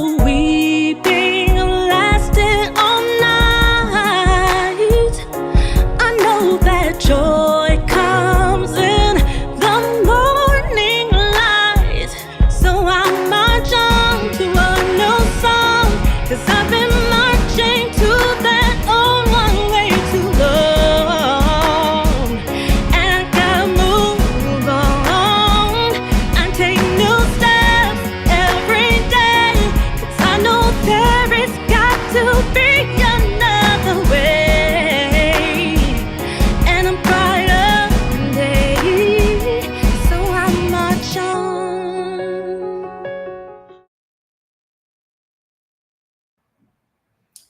the weeping lasted all night. I know that joy comes in the morning light. So I march on to a new song, 'cause I've been marching to that old one way too long. And I gotta move on and take new steps every day, 'cause I know there is got to be another way. And I'm brighter day, so I march on.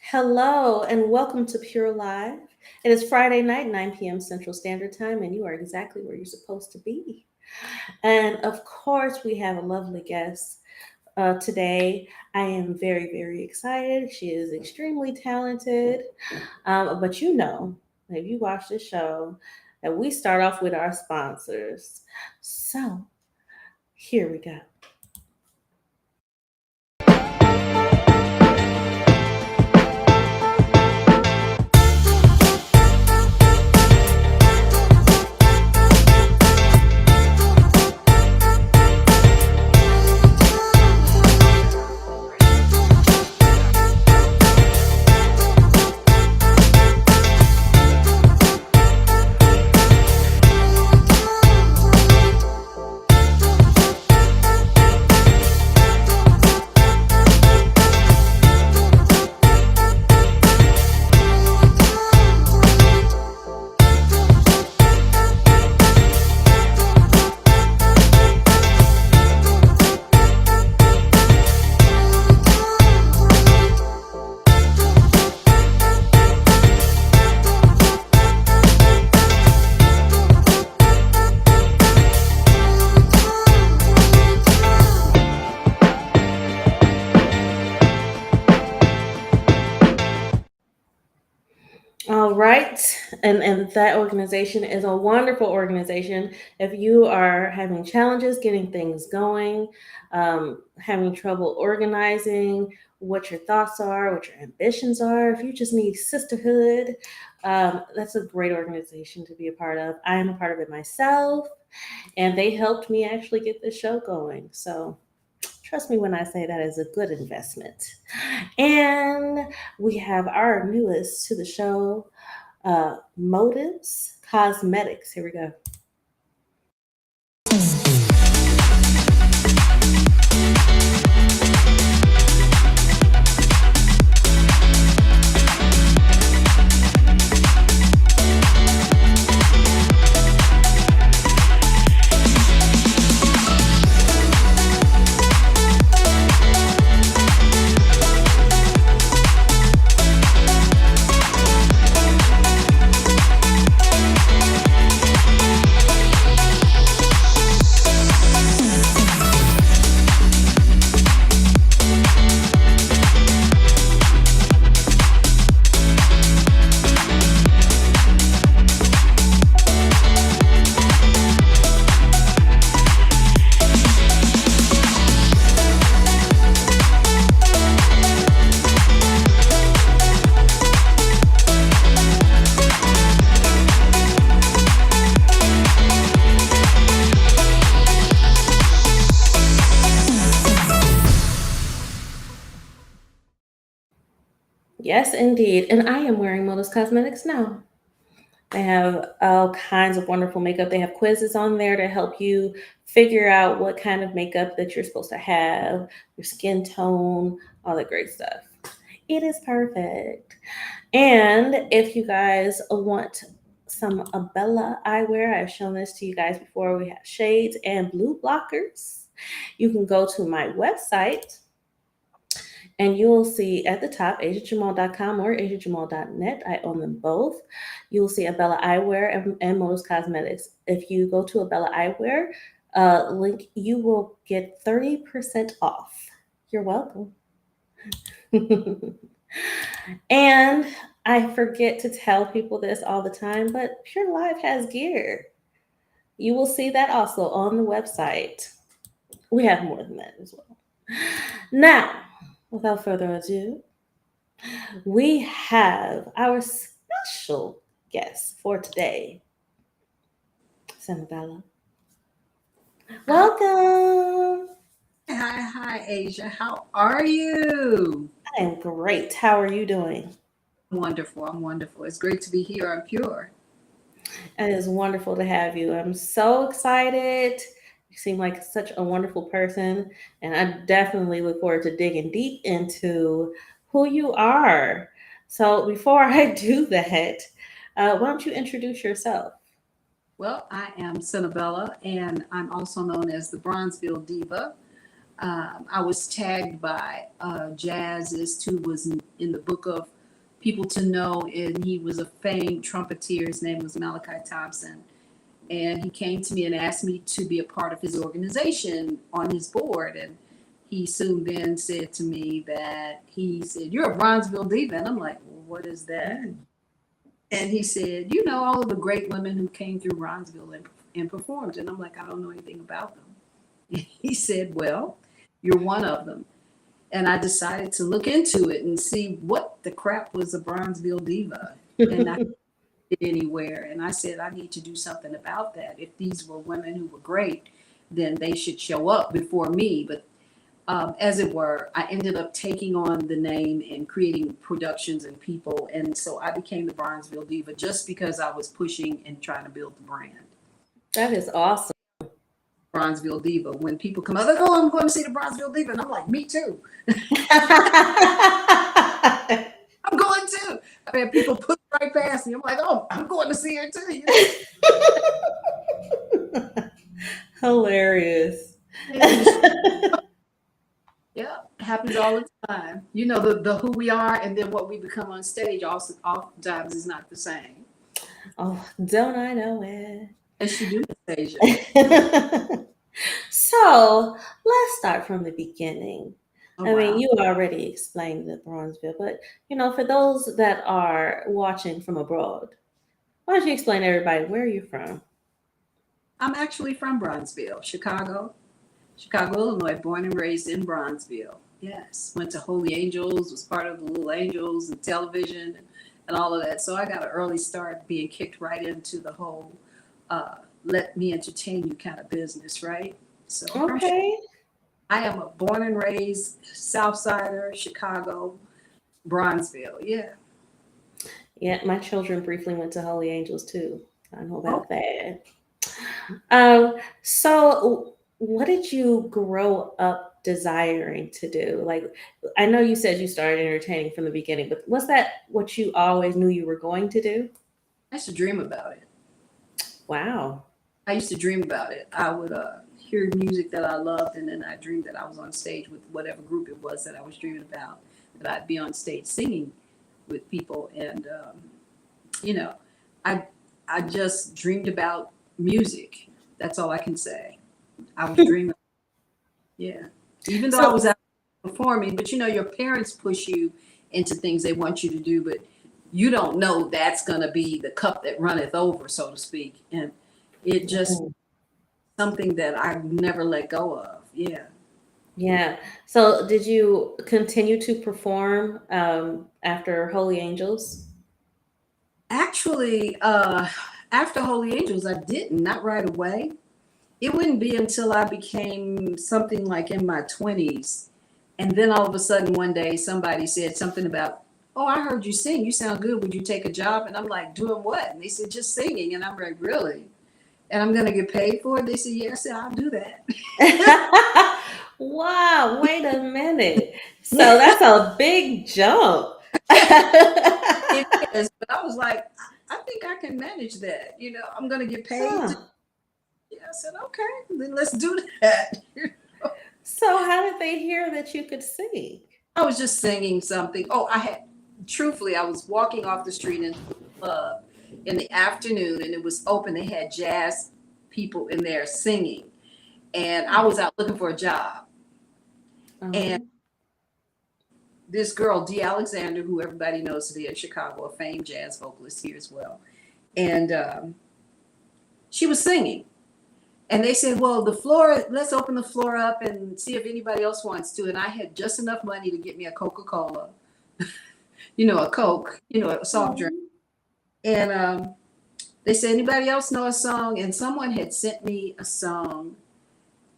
Hello and welcome to Pure Live. It is Friday night, 9 p.m. Central Standard Time, and you are exactly where you're supposed to be. And of course, we have a lovely guest today. I am very, very excited. She is extremely talented. But you know, if you watch this show, that we start off with our sponsors. So here we go. All right. And that organization is a wonderful organization. If you are having challenges getting things going, having trouble organizing what your thoughts are, what your ambitions are, if you just need sisterhood, that's a great organization to be a part of. I am a part of it myself, and they helped me actually get this show going. So trust me when I say that is a good investment. And we have our newest to the show, Motives Cosmetics. Here we go. Yes, indeed. And I am wearing Motives Cosmetics now. They have all kinds of wonderful makeup. They have quizzes on there to help you figure out what kind of makeup that you're supposed to have, your skin tone, all that great stuff. It is perfect. And if you guys want some Abella eyewear, I've shown this to you guys before. We have shades and blue blockers. You can go to my website and you'll see at the top, asiajamal.com or asiajamal.net. I own them both. You'll see Abella Eyewear and Motives Cosmetics. If you go to Abella Eyewear link, you will get 30% off. You're welcome. And I forget to tell people this all the time, but Pure Life has gear. You will see that also on the website. We have more than that as well. Now, Without further ado, we have our special guest for today, Senabella. Hi, Welcome. hi, Asia. How are you? I am great. How are you doing? Wonderful. I'm wonderful. It's great to be here on Pure. It is wonderful to have you. I'm so excited. You seem like such a wonderful person, and I definitely look forward to digging deep into who you are. So, before I do that, why don't you introduce yourself? Well, I am Senabella, and I'm also known as the Bronzeville Diva. I was tagged by Jazzist, who was in the book of People to Know, and he was a famed trumpeter. His name was Malachi Thompson. And he came to me and asked me to be a part of his organization on his board. And he soon then said to me that he said, "You're a Bronzeville diva." And I'm like, "Well, what is that?" Mm. And he said, "You know, all of the great women who came through Bronzeville and performed." And I'm like, "I don't know anything about them." And he said, "Well, you're one of them." And I decided to look into it and see what the crap was a Bronzeville diva. And I anywhere. And I said, I need to do something about that. If these were women who were great, then they should show up before me. But as it were, I ended up taking on the name and creating productions and people. And so I became the Bronzeville Diva just because I was pushing and trying to build the brand. That is awesome. Bronzeville Diva. When people come out, like, oh, I'm going to see the Bronzeville Diva. And I'm like, me too. I'm going too. I mean, people push right past me. I'm like, oh, I'm going to see her too. Hilarious. And yeah, happens all the time. You know, the who we are and then what we become on stage also oftentimes is not the same. Oh, don't I know it? As you do, Miss Asia. So let's start from the beginning. Oh I mean, wow. you already explained the Bronzeville, but for those that are watching from abroad, why don't you explain to everybody where you're from? I'm actually from Bronzeville, Chicago, Illinois, born and raised in Bronzeville. Yes. Went to Holy Angels, was part of the Little Angels and television and all of that. So I got an early start being kicked right into the whole uh, let me entertain you kind of business, right? So Okay. I am a born and raised South Sider, Chicago, Bronzeville. Yeah. Yeah, my children briefly went to Holy Angels too. I know Oh, about that. So what did you grow up desiring to do? Like, I know you said you started entertaining from the beginning, but was that what you always knew you were going to do? I used to dream about it. Wow. I used to dream about it. I would hear music that I loved, and then I dreamed that I was on stage with whatever group it was that I was dreaming about, that I'd be on stage singing with people. And, you know, I, I just dreamed about music. That's all I can say. I was dreaming. Yeah. Even though I So was out performing, but your parents push you into things they want you to do, but you don't know that's going to be the cup that runneth over, so to speak. And it just something that I never let go of. Yeah. yeah. So did you continue to perform after Holy Angels? Actually, after Holy Angels, I didn't, not right away. It wouldn't be until I became something like in my 20s. And then all of a sudden, one day, somebody said something about, oh, I heard you sing. You sound good. Would you take a job? And I'm like, doing what? And they said, just singing. And I'm like, really? And I'm going to get paid for it? They said, yes, yeah, I'll do that. Wow, wait a minute. So that's a big jump. It is. But I was like, I think I can manage that. I'm going to get paid to. Huh. Yeah, I said, okay, then let's do that. So how did they hear that you could sing? I was just singing something. Oh, truthfully, I was walking off the street into a club in the afternoon and it was open. They had jazz people in there singing. And I was out looking for a job. And Oh, this girl, Dee Alexander, who everybody knows today in Chicago, a famed jazz vocalist here as well. And she was singing. And they said, well, the floor, let's open the floor up and see if anybody else wants to. And I had just enough money to get me a Coca-Cola, a Coke, a soft drink. Oh. And they said, anybody else know a song? And someone had sent me a song.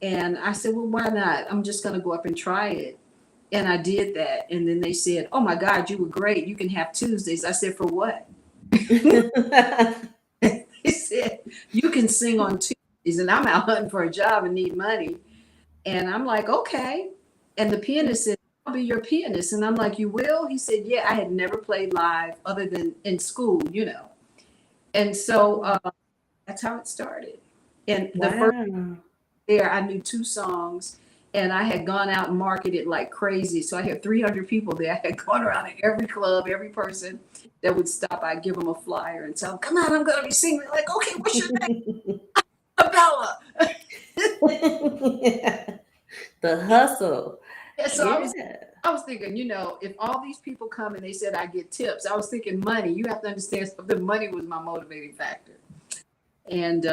And I said, well, why not? I'm just going to go up and try it. And I did that. And then they said, oh my God, you were great. You can have Tuesdays. I said, for what? They said, you can sing on Tuesdays. And I'm out hunting for a job and need money. And I'm like, okay. And the pianist said, I'll be your pianist. And I'm like, you will? He said, yeah, I had never played live other than in school. And so that's how it started. And the first Wow. there, I knew 2 songs, and I had gone out and marketed like crazy. So I had 300 people there. I had gone around to every club, every person that would stop. I'd give them a flyer and tell them, come on, I'm going to be singing. Like, okay, what's your name? Bella. The hustle. And so Yeah. I was thinking, if all these people come and they said I get tips, I was thinking money. You have to understand the money was my motivating factor. And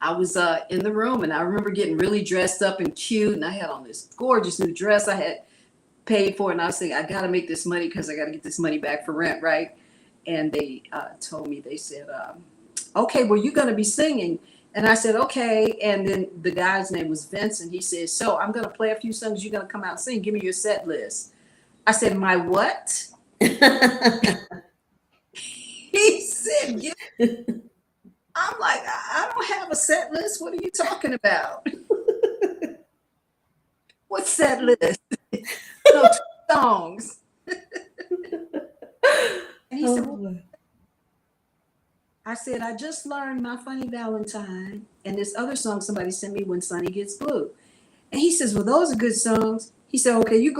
I was in the room, and I remember getting really dressed up and cute, and I had on this gorgeous new dress I had paid for, and I was thinking, I got to make this money because I got to get this money back for rent, right? And they told me, they said, okay, well, you're going to be singing. And I said, okay. And then the guy's name was Vince, and he said, so I'm going to play a few songs. You're going to come out and sing. Give me your set list. I said, my what? He said, I'm like, I don't have a set list. What are you talking about? What set list? No, 2 songs. And he said, well, I said, I just learned My Funny Valentine and this other song somebody sent me, When Sunny Gets Blue. And he says, well, those are good songs. He said, okay, you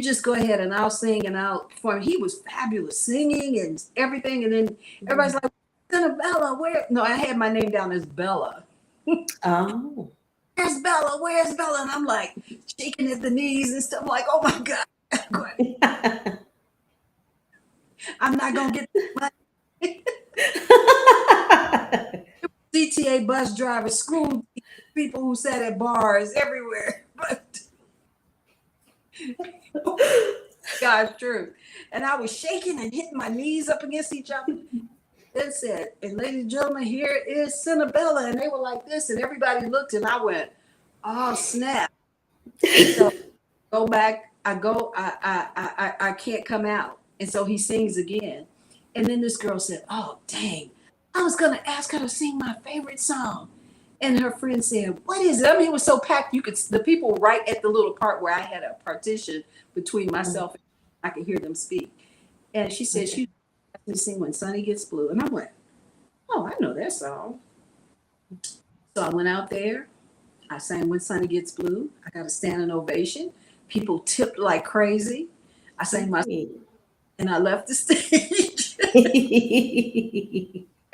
just go ahead and I'll sing and I'll perform. He was fabulous singing and everything. And then everybody's like, Senabella, where? No, I had my name down as Bella. Oh. Where's Bella? Where's Bella? And I'm like shaking at the knees and stuff, like, oh my God. I'm not going to get this money. CTA bus drivers, school people who sat at bars everywhere. But God's truth. And I was shaking and hitting my knees up against each other. Then said, and ladies and gentlemen, here is Senabella. And they were like this, and everybody looked, and I went, oh snap. So go back, I can't come out. And so he sings again. And then this girl said, oh dang, I was gonna ask her to sing my favorite song. And her friend said, what is it? I mean, it was so packed, the people were right at the little part where I had a partition between myself and I could hear them speak. And she said, she asked me to sing When Sunny Gets Blue. And I went, oh, I know that song. So I went out there, I sang When Sunny Gets Blue. I got a standing ovation. People tipped like crazy. I sang my and I left the stage.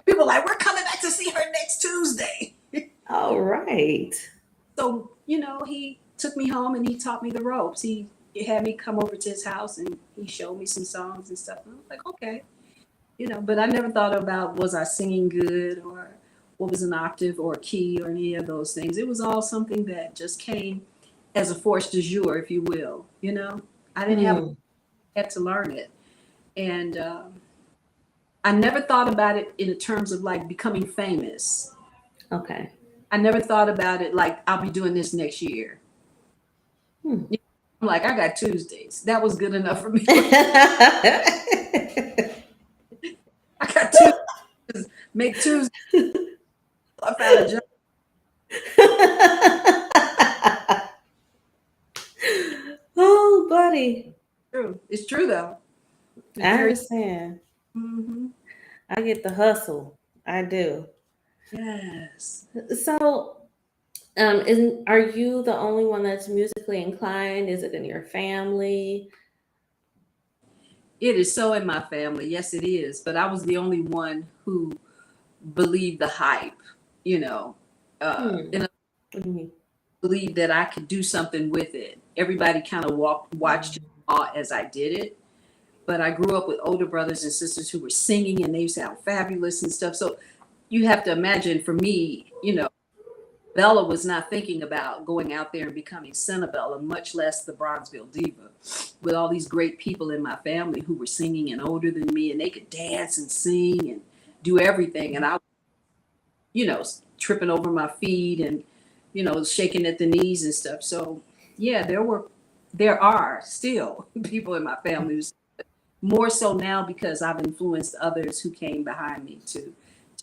People were like, we're coming back to see her next Tuesday. All right. So, he took me home and he taught me the ropes. He had me come over to his house and he showed me some songs and stuff. And I was like, okay. But I never thought about, was I singing good or what was an octave or a key or any of those things. It was all something that just came as a force du jour, if you will. I didn't had to learn it. And I never thought about it in terms of like becoming famous. Okay. I never thought about it like I'll be doing this next year. I'm like, I got Tuesdays. That was good enough for me. I got Tuesdays. Make Tuesdays. I found a job. Oh, buddy. True. It's true though. I understand. Mm-hmm. I get the hustle. I do. Yes. So, are you the only one that's musically inclined? Is it in your family? It is so in my family. Yes, it is. But I was the only one who believed the hype, and believed that I could do something with it. Everybody kind of watched in awe as I did it. But I grew up with older brothers and sisters who were singing and they sound fabulous and stuff. So you have to imagine for me, Bella was not thinking about going out there and becoming Senabella, much less the Bronzeville Diva, with all these great people in my family who were singing and older than me, and they could dance and sing and do everything. And I, tripping over my feet and, shaking at the knees and stuff. So, yeah, there are still people in my family who's more so now because I've influenced others who came behind me to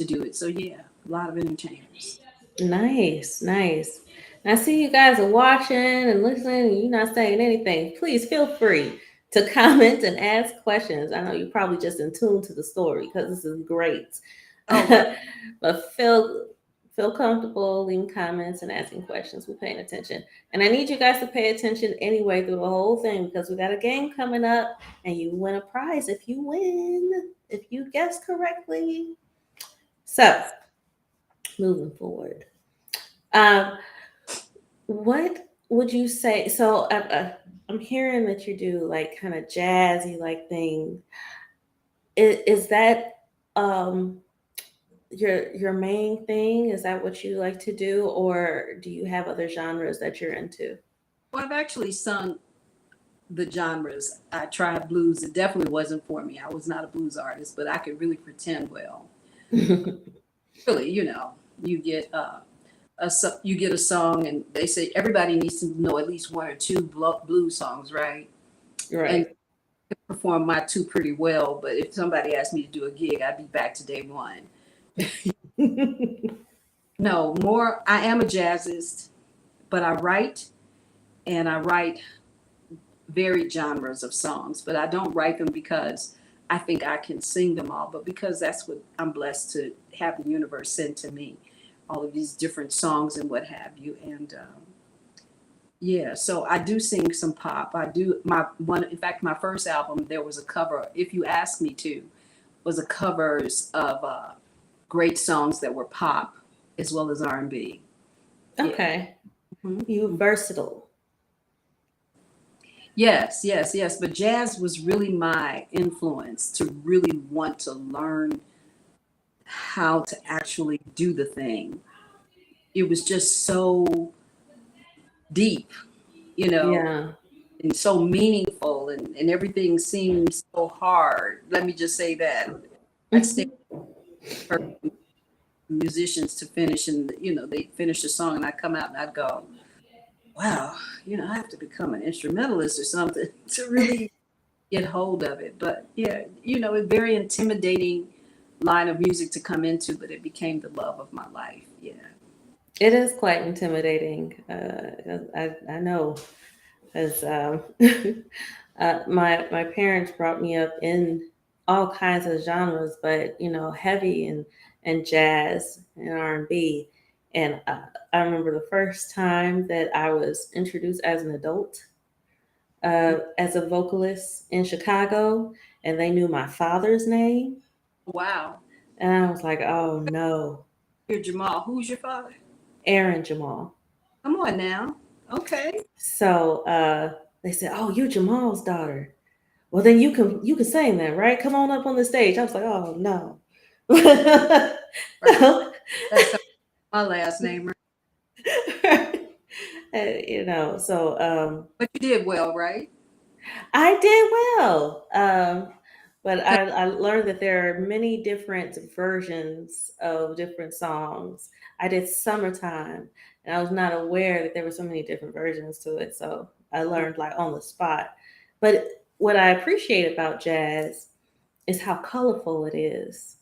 do it. So, yeah, a lot of entertainers. Nice, nice. I see you guys are watching and listening, and you're not saying anything. Please feel free to comment and ask questions. I know you're probably just in tune to the story because this is great. Oh, right. But feel comfortable leaving comments and asking questions. We're paying attention. And I need you guys to pay attention anyway through the whole thing because we got a game coming up and you win a prize if you win, if you guess correctly. So moving forward. Um, what would you say? So I'm hearing that you do like kind of jazzy like thing. Is that um, your main thing? Is that what you like to do, or do you have other genres that you're into? Well, I've actually sung the genres. I tried blues. It definitely wasn't for me. I was not a blues artist, but I could really pretend well. Really, you get you get a song, and they say everybody needs to know at least one or two blues songs, right? And Right. perform my two pretty well. But if somebody asked me to do a gig, I'd be back to day one. No, more. I am a jazzist, but I write varied genres of songs, but I don't write them because I think I can sing them all, but because that's what I'm blessed to have the universe send to me, all of these different songs and what have you. And yeah, so I do sing some pop. I do my one. In fact, my first album there was a cover. If you ask me to, was a covers of great songs that were pop as well as R&B. Yeah. Okay. You Mhm. versatile. Yes, yes, yes. But jazz was really my influence to really want to learn how to actually do the thing. It was just so deep, you know, Yeah. and so meaningful, and everything seemed so hard. Let me just say that. I'd stay for musicians to finish, and they'd finish the song, and I'd come out and I'd go, wow, I have to become an instrumentalist or something to really get hold of it. But yeah, a very intimidating line of music to come into, but it became the love of my life. Yeah. It is quite intimidating. I know, because my parents brought me up in all kinds of genres, but heavy and jazz and R&B. And I remember the first time that I was introduced as an adult as a vocalist in Chicago, and they knew my father's name, Wow. and I was like, oh no, You're Jamal. Who's your father? Aaron Jamal. Come on now. Okay. So they said, "Oh, you're Jamal's daughter. Well, then you can sing that, right? Come on up on the stage." I was like, "Oh no." Right. So, That's my last name. Right? so But you did well, right? I did well. But I learned that there are many different versions of different songs. I did Summertime, and I was not aware that there were so many different versions to it. So I learned like on the spot. But what I appreciate about jazz is how colorful it is.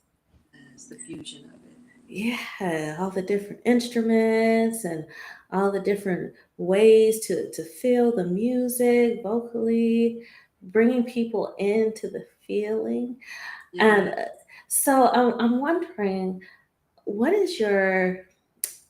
Yes, the fusion of it. Yeah, all the different instruments and all the different ways to feel the music vocally, bringing people into the feeling. And Yeah. so I'm wondering, what is your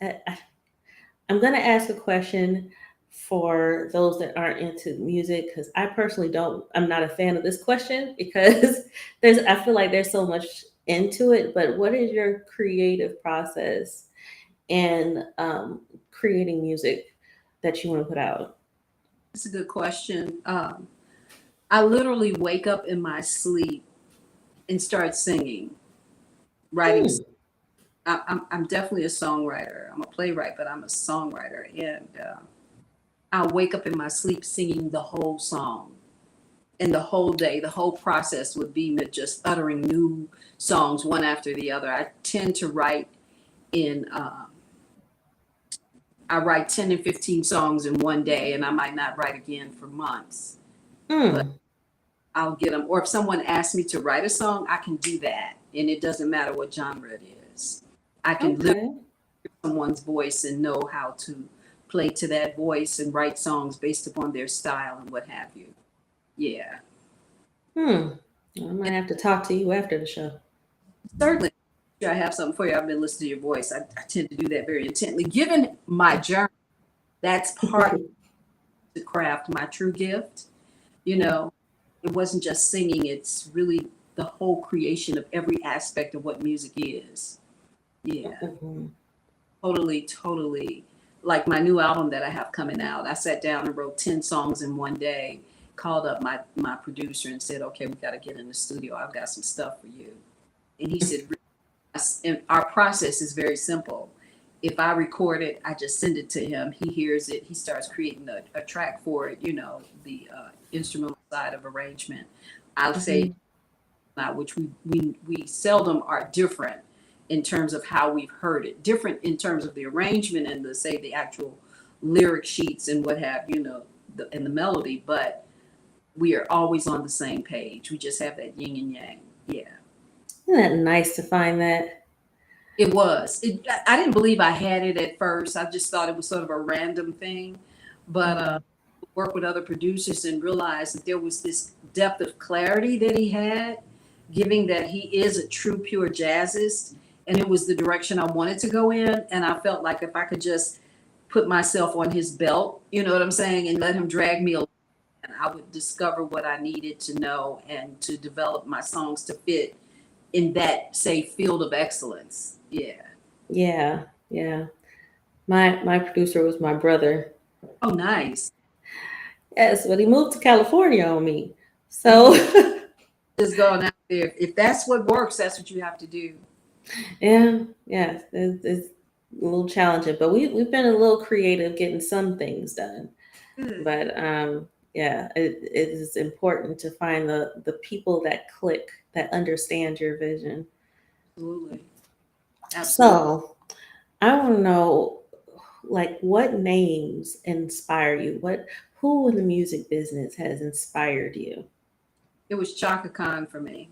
I'm going to ask a question for those that aren't into music because I personally don't. I'm not a fan of this question because I feel like there's so much into it. But what is your creative process in creating music that you want to put out? That's a good question. I literally wake up in my sleep and start singing, writing. Hmm. I'm definitely a songwriter. I'm a playwright, but I'm a songwriter, and I'll wake up in my sleep singing the whole song, and the whole day, the whole process would be me just uttering new songs one after the other. I tend to write in. I write 10 and 15 songs in one day, and I might not write again for months, but Mm, I'll get them. Or if someone asks me to write a song, I can do that, and it doesn't matter what genre it is. I can literally okay. someone's voice and know how to play to that voice and write songs based upon their style and what have you. Yeah, Hmm. I might and have to talk to you after the show. certainly I have something for you. I've been listening to your voice. I tend to do that very intently. Given my journey, that's part of the craft, my true gift. You know, it wasn't just singing, it's really the whole creation of every aspect of what music is. Yeah, Mhm. totally, totally. Like my new album that I have coming out, I sat down and wrote 10 songs in one day, called up my producer and said, okay, we got to get in the studio. I've got some stuff for you. And he said, and our process is very simple. If I record it, I just send it to him. He hears it. He starts creating a track for it, the instrumental side of arrangement. I'll say, Mhm. which we seldom are different in terms of how we've heard it, different in terms of the arrangement and the actual lyric sheets and what have and the melody, but we are always on the same page. We just have that yin and yang. Yeah. Isn't that nice to find that? It was. I didn't believe I had it at first. I just thought it was sort of a random thing. But Mhm. work with other producers and realize that there was this depth of clarity that he had, giving that he is a true pure jazzist. And it was the direction I wanted to go in. And I felt like if I could just put myself on his belt, you know what I'm saying, and let him drag me along, I would discover what I needed to know and to develop my songs to fit in that, say, field of excellence. Yeah. Yeah, yeah. My producer was my brother. Oh, nice. Yes, but he moved to California on me. So Mm, just going out there. If that's what works, that's what you have to do. yeah, yeah, it's a little challenging, but we've been a little creative getting some things done. Good. But yeah, it is important to find the people that click, that understand your vision. Absolutely. Absolutely. So I want to know, like, what names inspire you? Who in the music business has inspired you? It was Chaka Khan for me.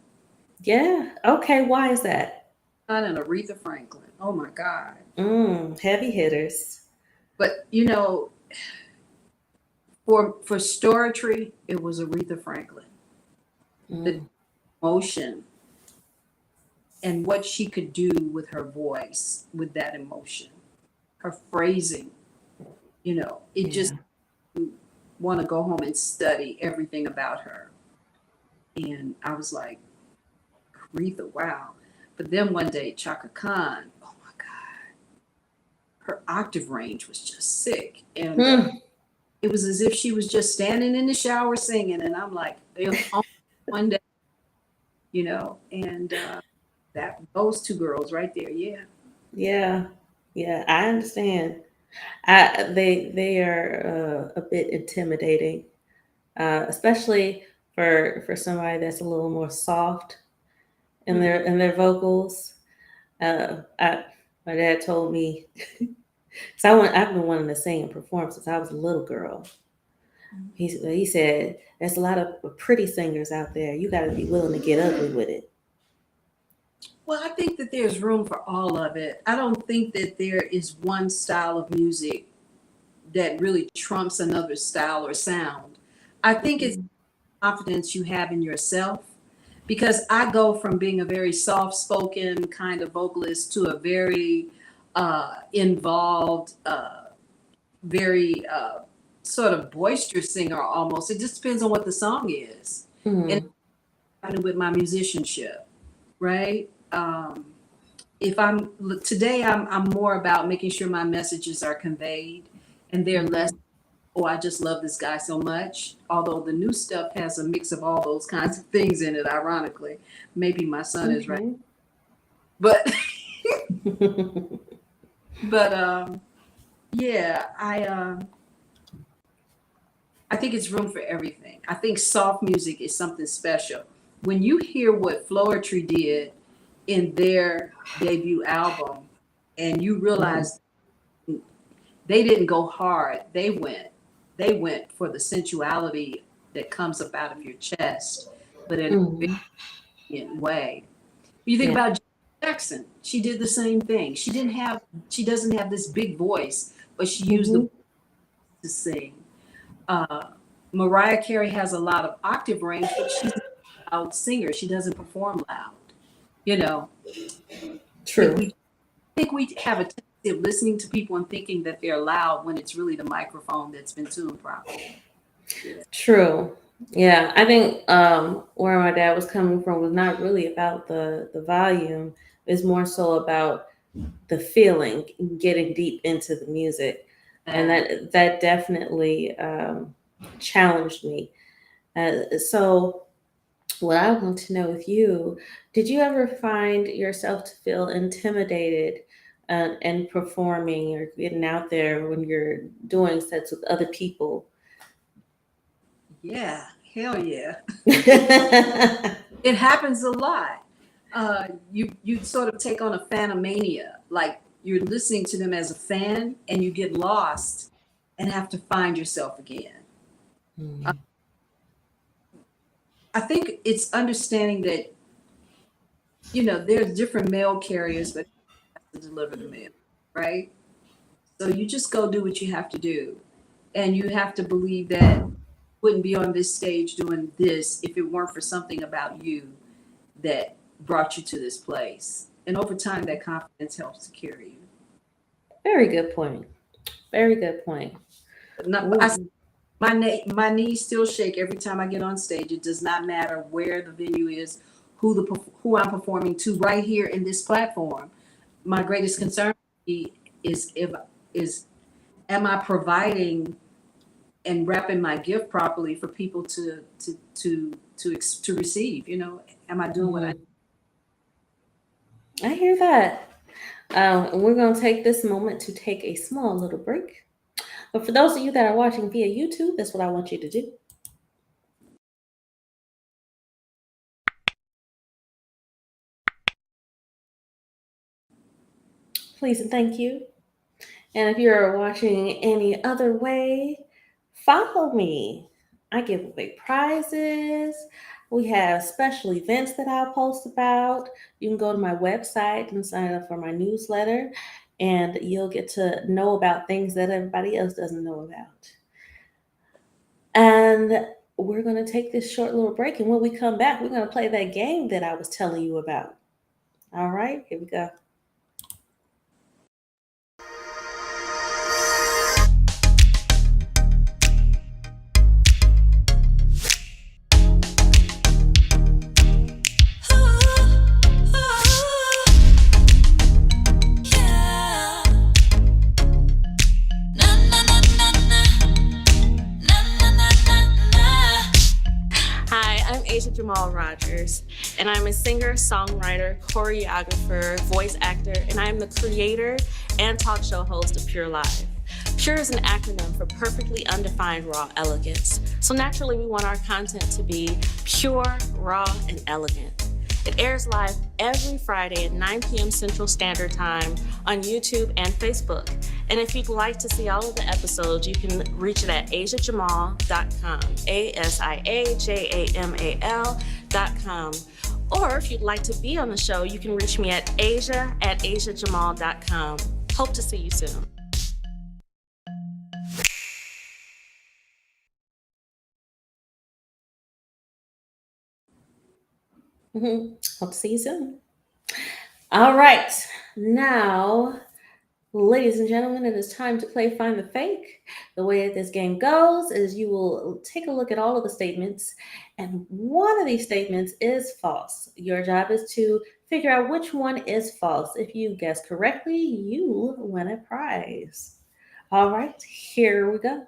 Yeah. Okay. Why is that? Khan and Aretha Franklin. Oh my God. Heavy hitters. But for storytree, it was Aretha Franklin. The Mm, emotion and what she could do with her voice, with that emotion, her phrasing, it just yeah. want to go home and study everything about her. And I was like, Aretha, wow. But then one day, Chaka Khan, oh my God, her octave range was just sick. And Hmm. it was as if she was just standing in the shower singing. And I'm like, on one day, and that those two girls right there, yeah. Yeah. Yeah. I understand. They are a bit intimidating, especially for somebody that's a little more soft Mm-hmm. in their vocals. I My dad told me, because I've been wanting to sing and perform since I was a little girl. He said there's a lot of pretty singers out there. You got to be willing to get ugly with it. Well, I think that there's room for all of it. I don't think that there is one style of music that really trumps another style or sound. I think it's Mhm. confidence you have in yourself, because I go from being a very soft spoken kind of vocalist to a very involved, very sort of boisterous singer almost. It just depends on what the song is. And Mhm. happening with my musicianship, right? If I'm today, I'm more about making sure my messages are conveyed, and they're less, Mhm. oh, I just love this guy so much. Although the new stuff has a mix of all those kinds of things in it, ironically. Maybe my son is right. Okay. But But yeah, I think it's room for everything. I think soft music is something special. When you hear what Floetry did in their debut album, and you Mhm. realize they didn't go hard, they went for the sensuality that comes up out of your chest, but in a Mhm. brilliant way. You think Yeah. about Janet Jackson, she did the same thing. She doesn't have this big voice, but she used the Mhm. voice to sing. Uh, Mariah Carey has a lot of octave range, but she's not a loud singer. She doesn't perform loud. You know, I think True. we think we have a tendency of listening to people and thinking that they're loud when it's really the microphone that's been tuned properly. Yeah. True. Yeah, I think where my dad was coming from was not really about the volume. It's more so about the feeling, getting deep into the music, and And that definitely challenged me. So, what I want to know with you, did you ever find yourself to feel intimidated and performing or getting out there when you're doing sets with other people? yeah, hell yeah. It happens a lot. You sort of take on a fanomania, like you're listening to them as a fan, and you get lost and have to find yourself again. Uh, Mhm. I think it's understanding that there's different mail carriers that have to deliver the mail, right? So you just go do what you have to do, and you have to believe that you wouldn't be on this stage doing this if it weren't for something about you that brought you to this place. And over time, that confidence helps to carry you. Very good point. Very good point. Not, I, Ooh. my knees still shake every time I get on stage. It does not matter where the venue is, who I'm performing to. Right here in this platform, my greatest concern is if is am I providing and wrapping my gift properly for people to receive? Am I doing what I? Mhm. I hear that. And we're going to take this moment to take a small little break. But for those of you that are watching via YouTube, that's what I want you to do. Please and thank you. And if you're watching any other way, follow me. I give away prizes. We have special events that I'll post about. You can go to my website and sign up for my newsletter, and you'll get to know about things that everybody else doesn't know about. And we're going to take this short little break. And when we come back, we're going to play that game that I was telling you about. All right, here we go. Hi, I'm Asia Jamal Rogers, and I'm a singer, songwriter, choreographer, voice actor, and I'm the creator and talk show host of Pure Live. Pure is an acronym for perfectly undefined raw elegance. So naturally, we want our content to be pure, raw, and elegant. It airs live every Friday at 9 p.m. Central Standard Time on YouTube and Facebook. And if you'd like to see all of the episodes, you can reach it at asiajamal.com, ASIAJAMAL.com. Or if you'd like to be on the show, you can reach me at asiajamal.com. Hope to see you soon. Hope to see you soon. All right. Now, ladies and gentlemen, it is time to play Find the Fake. The way that this game goes is you will take a look at all of the statements, and one of these statements is false. Your job is to figure out which one is false. If you guess correctly, you win a prize. All right, here we go.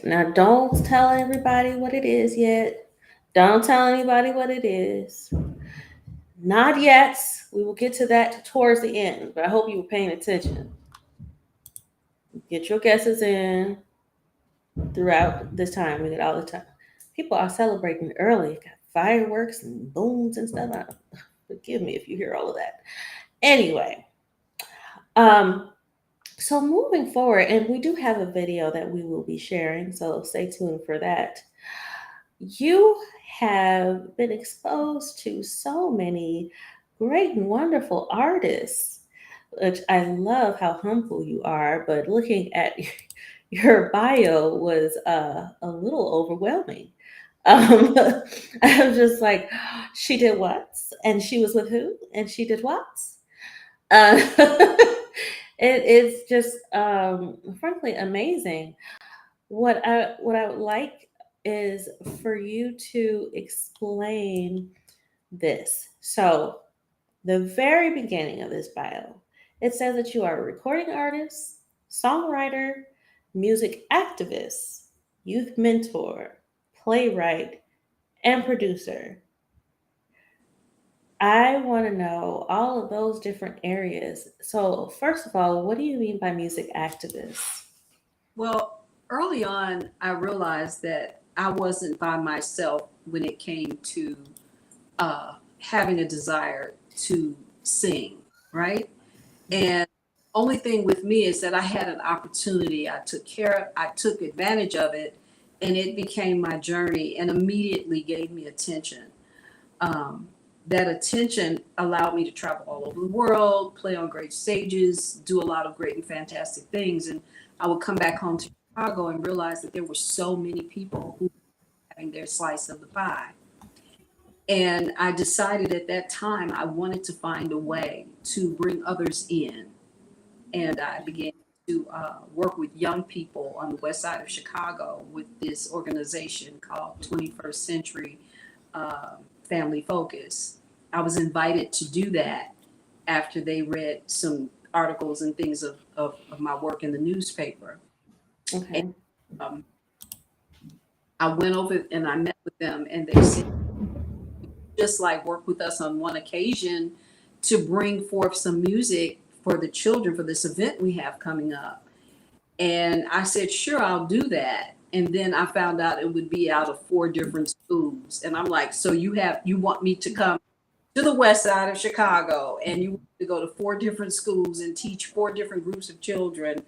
Now, don't tell everybody what it is yet. Don't tell anybody what it is. Not yet. We will get to that towards the end, but I hope you were paying attention. Get your guesses in throughout this time. We get all the time. People are celebrating early. Got fireworks and booms and stuff. Forgive me if you hear all of that. Anyway, um, so moving forward, and we do have a video that we will be sharing, so stay tuned for that. You have been exposed to so many great and wonderful artists, which I love how humble you are, but looking at your bio was a little overwhelming. I was just like, she did what? And she was with who? And she did what? It's just frankly amazing. What I would like is for you to explain this. So the very beginning of this bio, it says that you are a recording artist, songwriter, music activist, youth mentor, playwright, and producer. I want to know all of those different areas. So, first of all, what do you mean by music activist? Well, early on, I realized that I wasn't by myself when it came to having a desire to sing, right? And only thing with me is that I had an opportunity. I took advantage of it, and it became my journey and immediately gave me attention. Um, that attention allowed me to travel all over the world, play on great stages, do a lot of great and fantastic things. And I would come back home to Chicago and realize that there were so many people who were having their slice of the pie. And I decided at that time I wanted to find a way to bring others in. And I began to work with young people on the west side of Chicago with this organization called 21st Century Family Focus. I was invited to do that after they read some articles and things of my work in the newspaper. And Okay. um, I went over and I met with them, and they said, just like work with us on one occasion to bring forth some music for the children for this event we have coming up. And I said, sure, I'll do that. And then I found out it would be out of four different schools. And I'm like, so you want me to come to the west side of Chicago and you want to go to four different schools and teach four different groups of children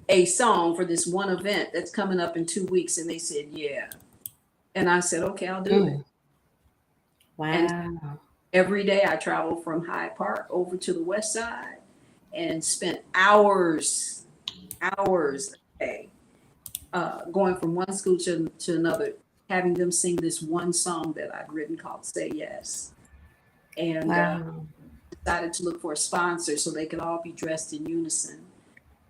a song for this one event that's coming up in 2 weeks. And they said, yeah. And I said, okay, I'll do it. Mm. And Wow. every day I traveled from Hyde Park over to the west side and spent hours a day going from one school to another, having them sing this one song that I'd written called Say Yes. And Wow. decided to look for a sponsor so they could all be dressed in unison.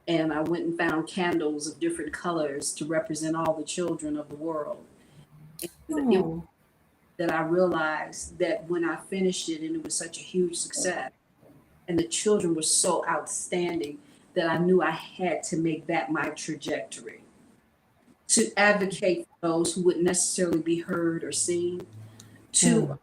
And I went and found candles of different colors to represent all the children of the world. And it was Oh. that I realized that when I finished it and it was such a huge success, and the children were so outstanding that I knew I had to make that my trajectory to advocate for those who wouldn't necessarily be heard or seen, to Mm.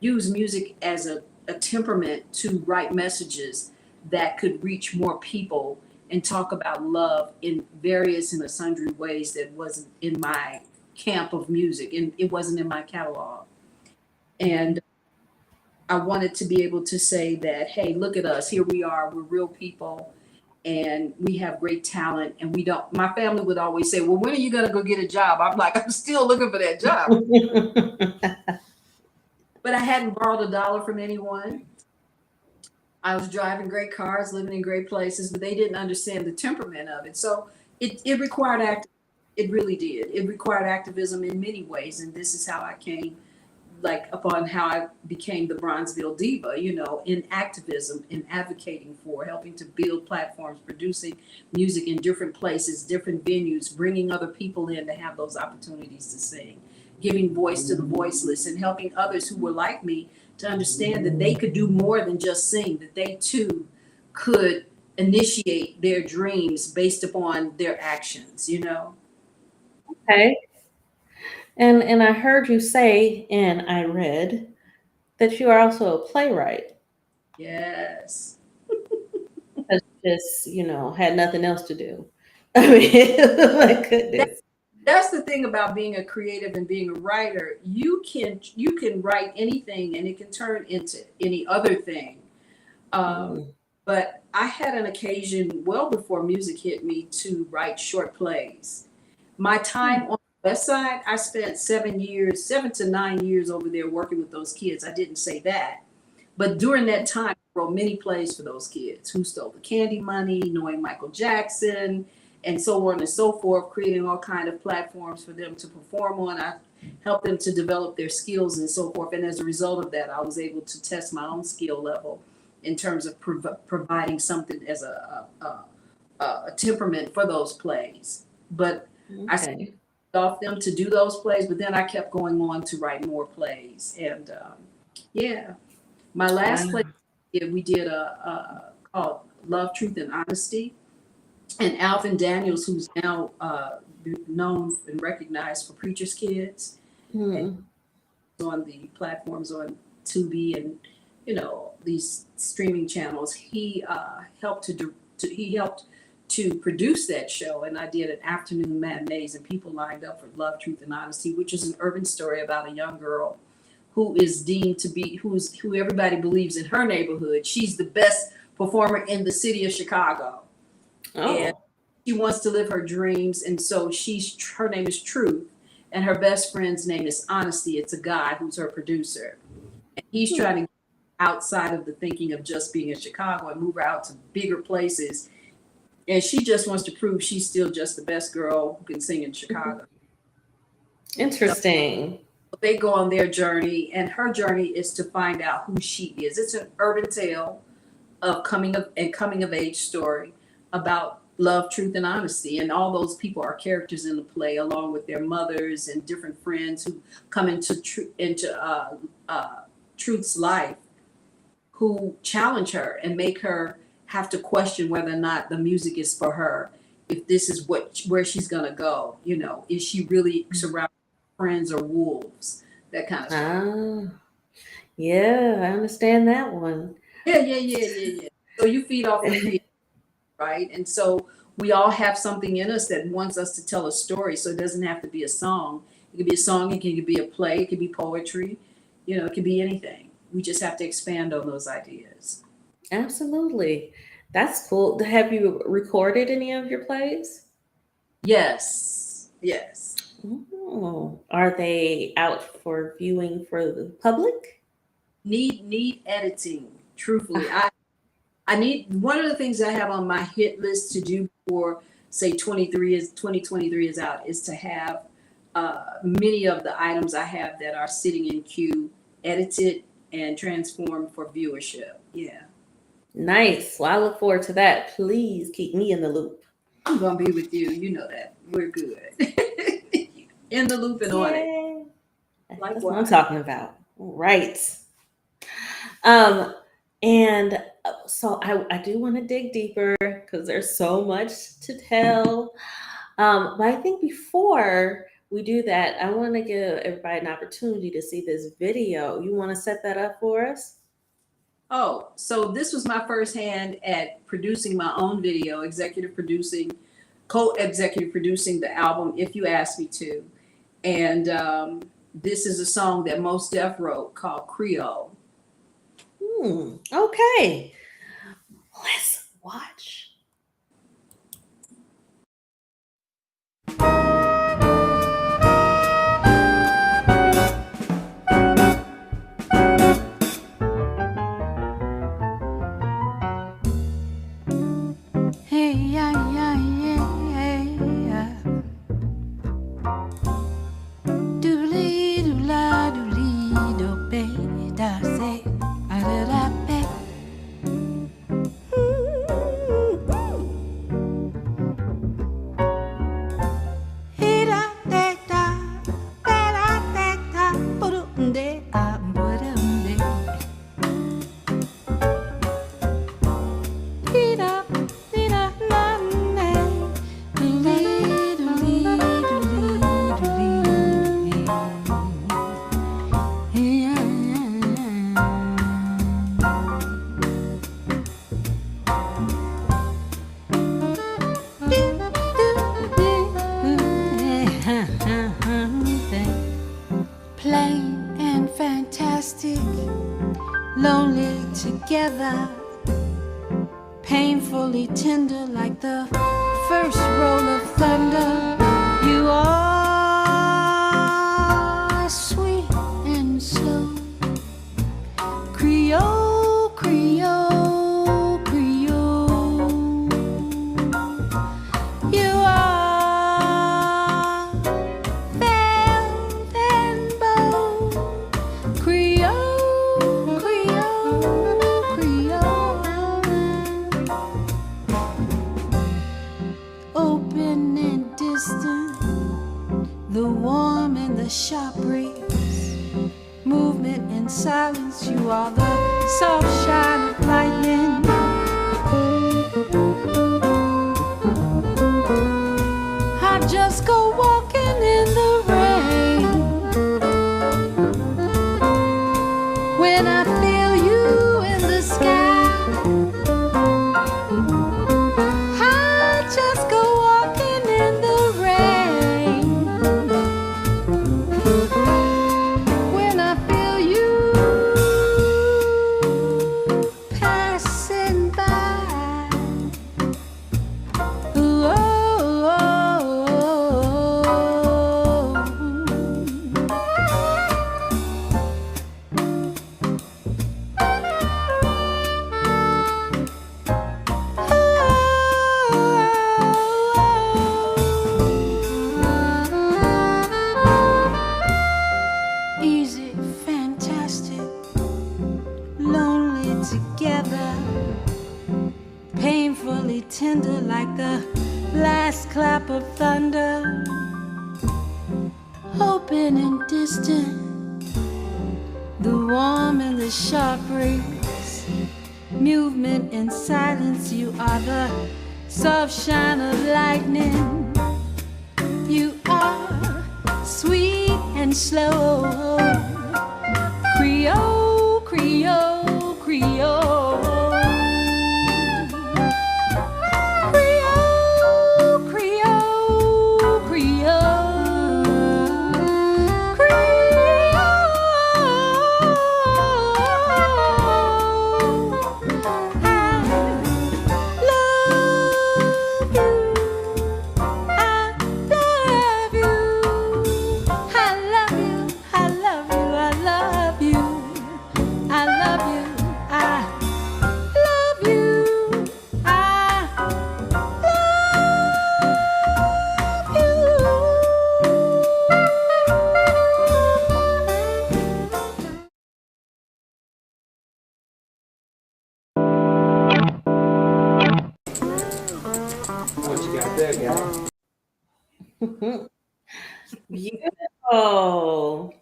use music as a temperament to write messages that could reach more people and talk about love in various and sundry ways that wasn't in my camp of music and it wasn't in my catalog. And I wanted to be able to say that, hey, look at us. Here we are. We're real people and we have great talent. And we don't, my family would always say, well, when are you going to go get a job? I'm like, I'm still looking for that job. But I hadn't borrowed a dollar from anyone. I was driving great cars, living in great places, but they didn't understand the temperament of it. So it required it really did. It required activism in many ways. And this is how I came like upon how I became the Bronzeville Diva, in activism, in advocating for, helping to build platforms, producing music in different places, different venues, bringing other people in to have those opportunities to sing, giving voice to the voiceless, and helping others who were like me to understand that they could do more than just sing, that they too could initiate their dreams based upon their actions. Okay. And I heard you say, and I read that you are also a playwright. Yes. That's just, had nothing else to do. I mean, my That, goodness. that's the thing about being a creative and being a writer. You can write anything and it can turn into any other thing. Um, Mm, but I had an occasion well before music hit me to write short plays. My mm, time on the West Side, I spent 7 years, 7 to 9 years over there working with those kids. I didn't say that. But during that time, I wrote many plays for those kids. Who Stole the Candy Money, Knowing Michael Jackson, and so on and so forth, creating all kind of platforms for them to perform on. I helped them to develop their skills and so forth. And as a result of that, I was able to test my own skill level in terms of providing something as a temperament for those plays. But I started okay. off them to do those plays, but then I kept going on to write more plays. And yeah, my last play Wow. we did a called Love, Truth, and Honesty. And Alvin Daniels, who's now known and recognized for Preacher's Kids, and Mm, on the platforms on Tubi and these streaming channels, he helped he helped to produce that show, and I did an afternoon matinees, and people lined up for Love, Truth, and Honesty, which is an urban story about a young girl who is deemed to be who everybody believes in her neighborhood. She's the best performer in the city of Chicago, and oh. she wants to live her dreams. And so her name is Truth, and her best friend's name is Honesty. It's a guy who's her producer, and he's Hmm, trying to get outside of the thinking of just being in Chicago and move her out to bigger places. And she just wants to prove she's still just the best girl who can sing in Chicago. So interesting. they go on their journey, and her journey is to find out who she is. It's an urban tale of coming of age story about love, truth, and honesty. And all those people are characters in the play, along with their mothers and different friends who come into Truth's life, who challenge her and make her have to question whether or not the music is for her. If this is where she's gonna go, is she really surrounded by friends or wolves? That kind of story. Ah, yeah, I understand that one. Yeah, yeah, yeah, yeah, yeah. So you feed off of creativity, right? And so we all have something in us that wants us to tell a story. So it doesn't have to be a song. It could be a song, it could be a play, it could be poetry, it could be anything. We just have to expand on those ideas. Absolutely. That's cool. Have you recorded any of your plays? Yes, yes. Oh, are they out for viewing for the public? Need editing. Truthfully, Ah, I need one of the things I have on my hit list to do before say 2023 is out is to have many of the items I have that are sitting in queue edited and transformed for viewership. Yeah, nice. Well, I look forward to that. Please keep me in the loop. I'm gonna be with you. You know that we're good. In the loop and on it. Yay. That's what I'm Likewise. talking about. Right. Um, and so I do want to dig deeper because there's so much to tell. But I think before we do that, I want to give everybody an opportunity to see this video. You want to set that up for us? Oh, so this was my first hand at producing my own video, co-executive producing the album If You Ask Me To. And this is a song that Mos Def wrote called Creole. Okay. Let's watch. Hey, yeah, yeah, yeah, yeah. Doodly, doodla, doodly, do, be, da, say, ah, da, da, be. thing. Plain and fantastic, lonely together, painfully tender like the first roll of thunder. You are sweet and slow, Creole, Creole, Creole. You are velvet bold, Creole, Creole, Creole. Open and distant, the warm and the sharp breeze, movement and silence. You are the soft shine of lightning. I just go walking in the rain when I feel you in the sky. I just go walking in the rain when I feel you passing by. Ooh, oh, oh, easy, fantastic, lonely together, painfully tender like the last clap of thunder. Open and distant, the warm and the sharp breeze, movement and silence. You are the soft shine of lightning. You are sweet and slow, Creole, Creole, Creole. Creole, Creole, Creole. What you got there, guy? Beautiful.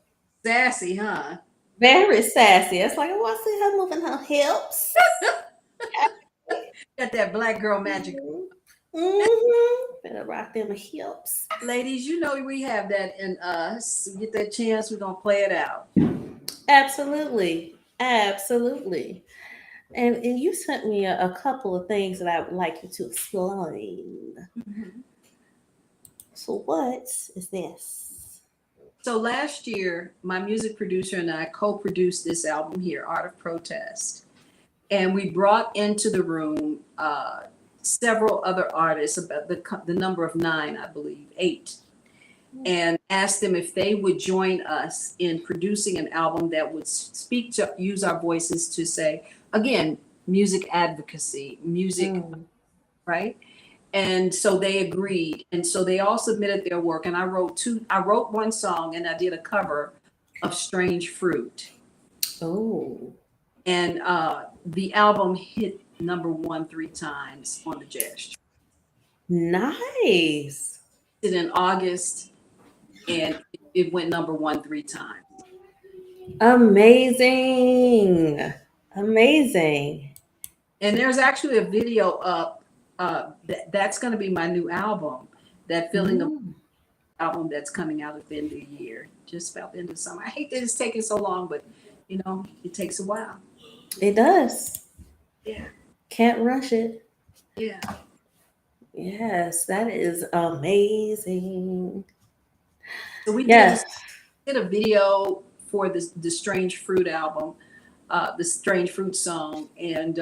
Sassy, huh? Very sassy. It's like, oh, I see her moving her hips. Got that black girl magic. Better rock them hips. Ladies, you know we have that in us. We get that chance, we're gonna play it out. Absolutely. Absolutely. And you sent me a couple of things that I would like you to explain. So what is this? So last year, my music producer and I co-produced this album here, Art of Protest. And we brought into the room several other artists, about the number of 9, I believe, 8, and asked them if they would join us in producing an album that would speak to, use our voices to say, again, music advocacy, music, right? And so they agreed. And so they all submitted their work. And I wrote one song and I did a cover of Strange Fruit. Oh. And the album hit number 1 3 times on the jazz chart. Nice. It in August, and it went number 1 3 times. Amazing. Amazing. And there's actually a video up. That's going to be my new album. That feeling of album that's coming out at the end of the year, just about the end of summer. I hate that it's taking so long, but you know, it takes a while. It does. Yeah. Can't rush it. Yeah. Yes, that is amazing. So we Yes. did a video for the Strange Fruit album, the Strange Fruit song, and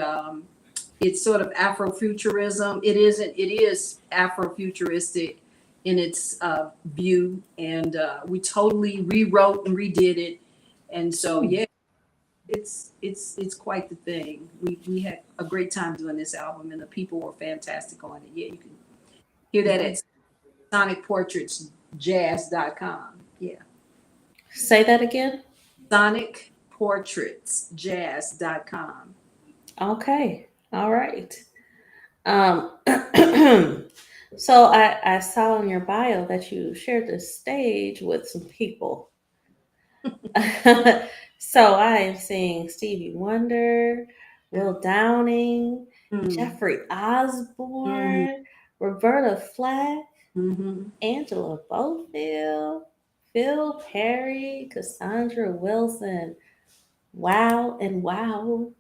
it's sort of Afrofuturism. It is Afrofuturistic in its view, and we totally rewrote and redid it. And so yeah, it's quite the thing. We had a great time doing this album, and the people were fantastic on it. Yeah, you can hear that at sonicportraitsjazz.com. Yeah. Say that again. sonicportraitsjazz.com. Okay. All right. Um, so I saw in your bio that you shared the stage with some people. So I am seeing Stevie Wonder, Will Downing, Mm, Jeffrey mm, Osborne, Roberta Flack, mm-hmm. Angela Bofield, Phil Perry, Cassandra Wilson. Wow and wow.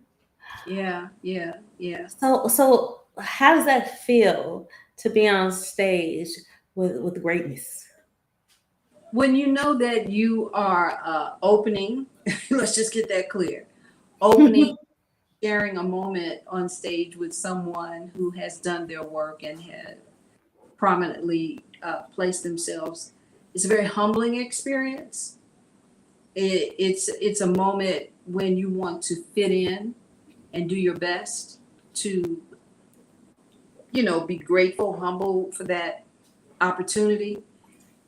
Yeah, yeah, yeah. So how does that feel to be on stage with greatness? When you know that you are opening, let's just get that clear. Opening, sharing a moment on stage with someone who has done their work and had prominently placed themselves, it's a very humbling experience. It's a moment when you want to fit in and do your best to, be grateful, humble for that opportunity.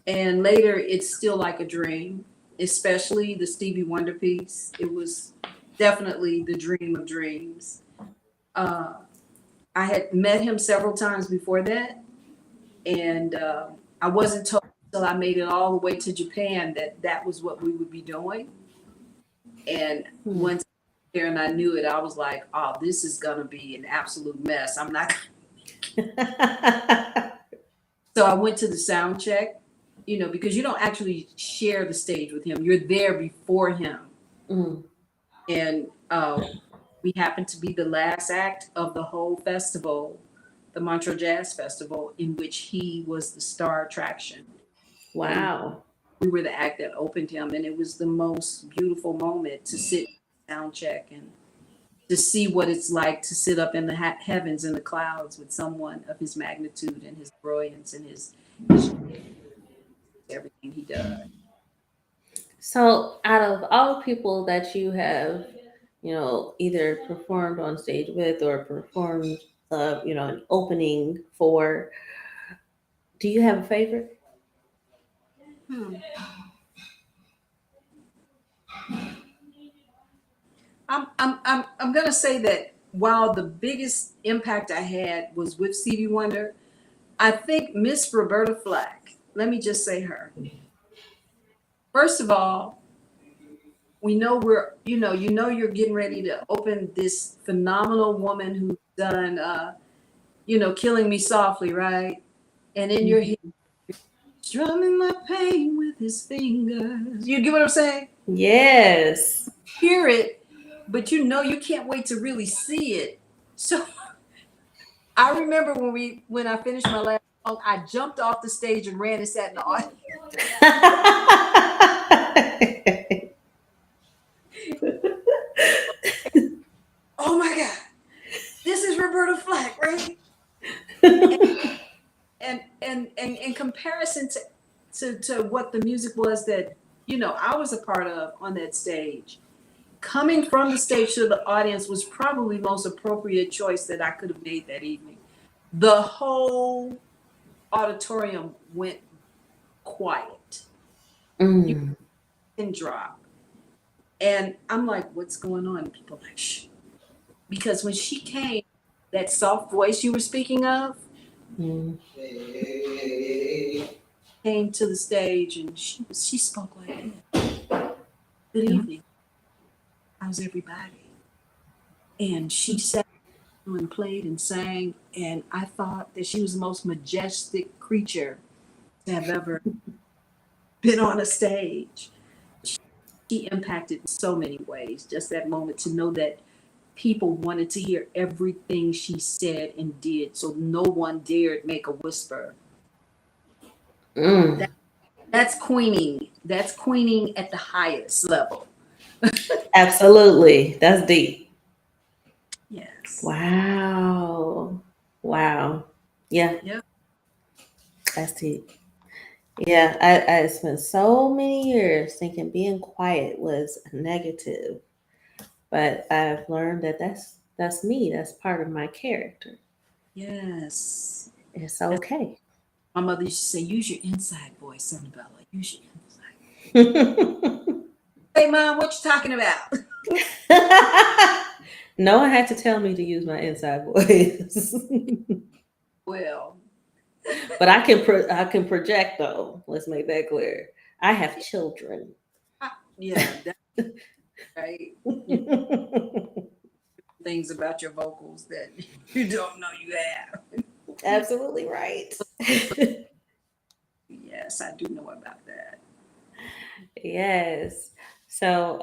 And later, it's still like a dream, especially the Stevie Wonder piece. It was definitely the dream of dreams. Uh, I had met him several times before that, and I wasn't told until I made it all the way to Japan that that was what we would be doing. And Hmm. once there and I knew it, I was like, oh, this is going to be an absolute mess. I'm not. So I went to the sound check, because you don't actually share the stage with him. You're there before him. Mm. And we happened to be the last act of the whole festival, the Montreux Jazz Festival, in which he was the star attraction. And Wow. we were the act that opened him. And it was the most beautiful moment to sit sound check and to see what it's like to sit up in the heavens in the clouds with someone of his magnitude and his brilliance and his everything he does. So out of all the people that you have, either performed on stage with or performed, an opening for, do you have a favorite? Hmm. I'm gonna say that while the biggest impact I had was with Stevie Wonder, I think Miss Roberta Flack. Let me just say her. First of all, we know you're getting ready to open this phenomenal woman who's done, Killing Me Softly, right? And in your head, strumming my pain with his fingers. You get what I'm saying? Yes. Hear it, but you can't wait to really see it. So I remember when I finished my last song, I jumped off the stage and ran and sat in the audience. Oh my God, this is Roberta Flack, right? And in comparison to what the music was that I was a part of on that stage, coming from the stage to the audience was probably the most appropriate choice that I could have made that evening. The whole auditorium went quiet. You Mm. can drop. And I'm like, what's going on? And people are like, shh. Because when she came, that soft voice you were speaking of Mm. came to the stage and she spoke like this. Good evening. How's everybody? And she sat and played and sang. And I thought that she was the most majestic creature to have ever been on a stage. She impacted in so many ways. Just that moment to know that people wanted to hear everything she said and did, so no one dared make a whisper. Mm. That That's queening. That's queening at the highest level. Absolutely. That's deep. Yes. Wow. Wow. Yeah, Yep. that's deep. Yeah, I spent so many years thinking being quiet was negative, but I've learned that that's me. That's part of my character. Yes. It's That's, okay. my mother used to say, use your inside voice, Senabella. Use your inside. Hey, Mom, what you talking about? No one had to tell me to use my inside voice, Well, but I can project though. Let's make that clear. I have children. yeah, that's right. You know things about your vocals that you don't know you have. Absolutely right. Yes, I do know about that. Yes. So,